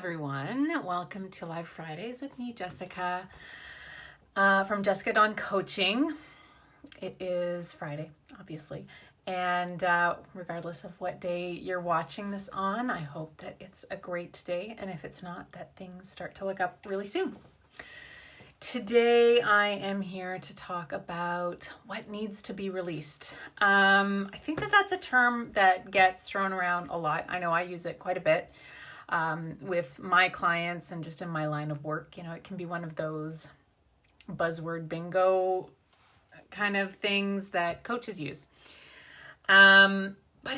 everyone. Welcome to Live Fridays with me, Jessica, from Jessica Dawn Coaching. It is Friday, obviously, and regardless of what day you're watching this on, I hope that it's a great day, and if it's not, that things start to look up really soon. Today, I am here to talk about what needs to be released. I think that that's a term that gets thrown around a lot. I know I use it quite a bit. With my clients and just in my line of work. You know, it can be one of those buzzword bingo kind of things that coaches use. But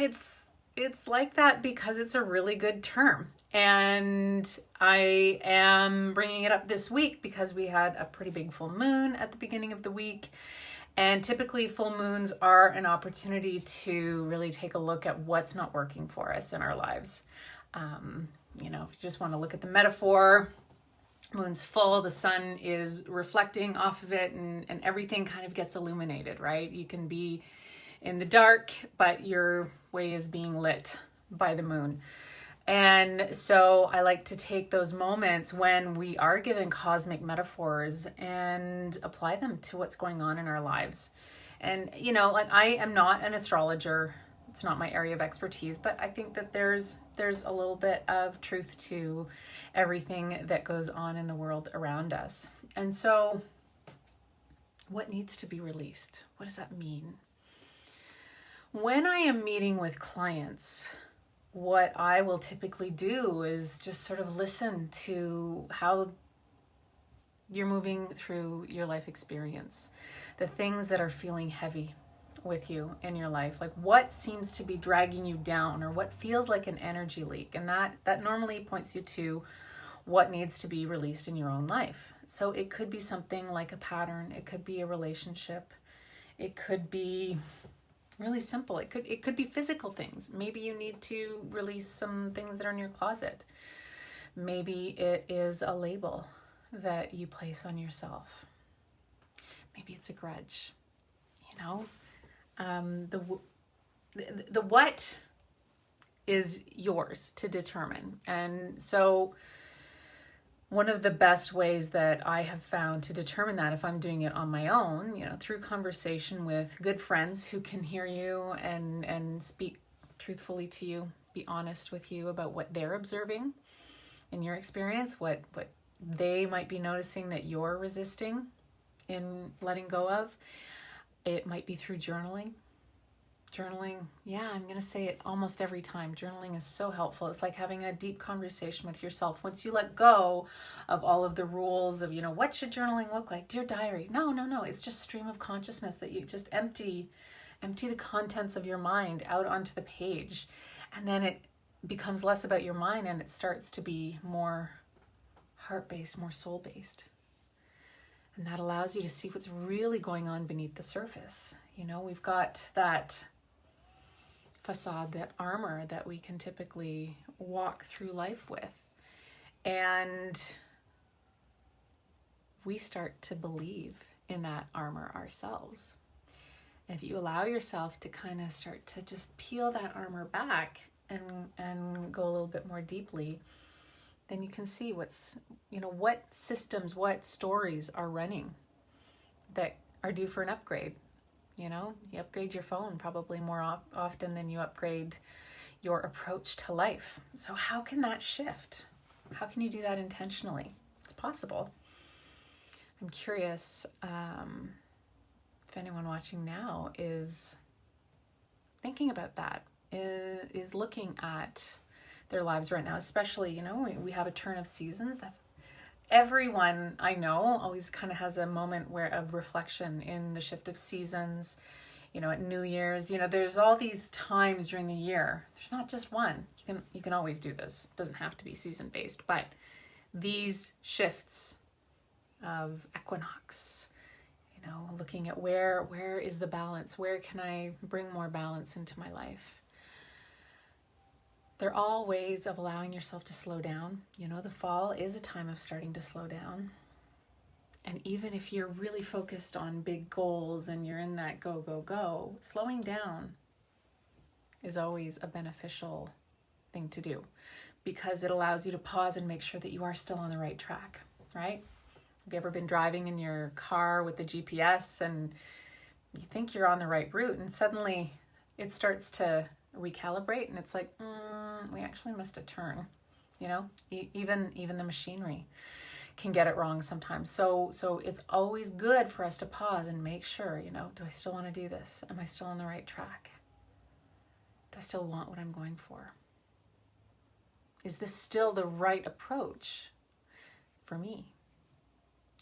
it's like that because it's a really good term. And I am bringing it up this week because we had a pretty big full moon at the beginning of the week. And typically full moons are an opportunity to really take a look at what's not working for us in our lives. You know, if you just want to look at the metaphor, moon's full, the sun is reflecting off of it, and everything kind of gets illuminated, right? You can be in the dark, but your way is being lit by the moon. And so I like to take those moments when we are given cosmic metaphors and apply them to what's going on in our lives. And, you know, like I am not an astrologer. It's not my area of expertise, but I think that there's a little bit of truth to everything that goes on in the world around us. And so what needs to be released? What does that mean? When I am meeting with clients, what I will typically do is just sort of listen to how you're moving through your life experience, the things that are feeling heavy with you in your life, like what seems to be dragging you down or what feels like an energy leak, and that normally points you to what needs to be released in your own life. So it could be something like a pattern, it could be a relationship, it could be really simple, it could be physical things. Maybe you need to release some things that are in your closet. Maybe it is a label that you place on yourself. Maybe it's a grudge, you know. The what is yours to determine. And so one of the best ways that I have found to determine that, if I'm doing it on my own, you know, through conversation with good friends who can hear you and speak truthfully to you, be honest with you about what they're observing in your experience, what they might be noticing that you're resisting in letting go of. It might be through journaling. Yeah, I'm going to say it almost every time. Journaling is so helpful. It's like having a deep conversation with yourself. Once you let go of all of the rules of, you know, what should journaling look like? Dear diary. No. It's just stream of consciousness that you just empty the contents of your mind out onto the page. And then it becomes less about your mind and it starts to be more heart-based, more soul-based. And that allows you to see what's really going on beneath the surface. You know, we've got that facade, that armor that we can typically walk through life with. And we start to believe in that armor ourselves. And if you allow yourself to kind of start to just peel that armor back and go a little bit more deeply, then you can see what's, you know, what systems, what stories are running that are due for an upgrade. You know, you upgrade your phone probably more often than you upgrade your approach to life. So how can that shift? How can you do that intentionally? It's possible. I'm curious if anyone watching now is thinking about that, is looking at their lives right now, especially, you know, we have a turn of seasons. That's everyone I know always kind of has a moment of reflection in the shift of seasons, you know, at New Year's. You know, there's all these times during the year. There's not just one. You can always do this. It doesn't have to be season based, but these shifts of equinox, you know, looking at where is the balance? Where can I bring more balance into my life? They're all ways of allowing yourself to slow down. You know, the fall is a time of starting to slow down. And even if you're really focused on big goals and you're in that go, slowing down is always a beneficial thing to do because it allows you to pause and make sure that you are still on the right track, right? Have you ever been driving in your car with the GPS and you think you're on the right route and suddenly it starts to recalibrate and it's like, we actually missed a turn, you know? Even the machinery can get it wrong sometimes. So it's always good for us to pause and make sure, you know, do I still want to do this? Am I still on the right track? Do I still want what I'm going for? Is this still the right approach for me?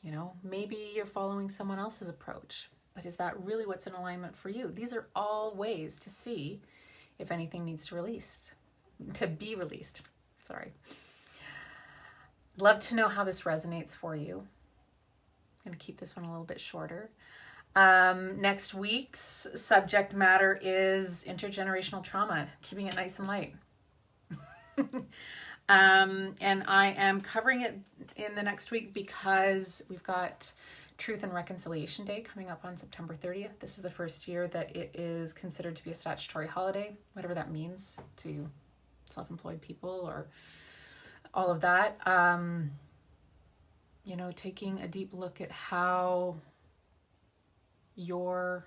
You know, maybe you're following someone else's approach, but is that really what's in alignment for you? These are all ways to see if anything needs to be released. Sorry. Love to know how this resonates for you. I'm going to keep this one a little bit shorter. Next week's subject matter is intergenerational trauma, keeping it nice and light. And I am covering it in the next week because we've got Truth and Reconciliation Day coming up on September 30th. This is the first year that it is considered to be a statutory holiday, whatever that means to self-employed people or all of that. You know, taking a deep look at how your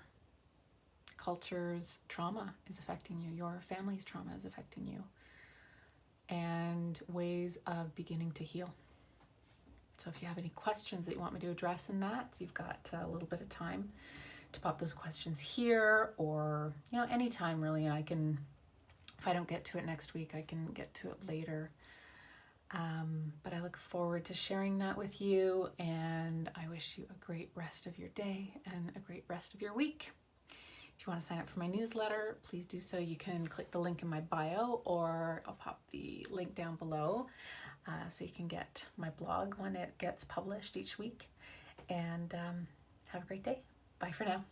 culture's trauma is affecting you, your family's trauma is affecting you, and ways of beginning to heal. So if you have any questions that you want me to address in that, you've got a little bit of time to pop those questions here or, you know, anytime really. And I can, if I don't get to it next week, I can get to it later. But I look forward to sharing that with you, and I wish you a great rest of your day and a great rest of your week. If you want to sign up for my newsletter, please do so. You can click the link in my bio, or I'll pop the link down below so you can get my blog when it gets published each week. And have a great day. Bye for now.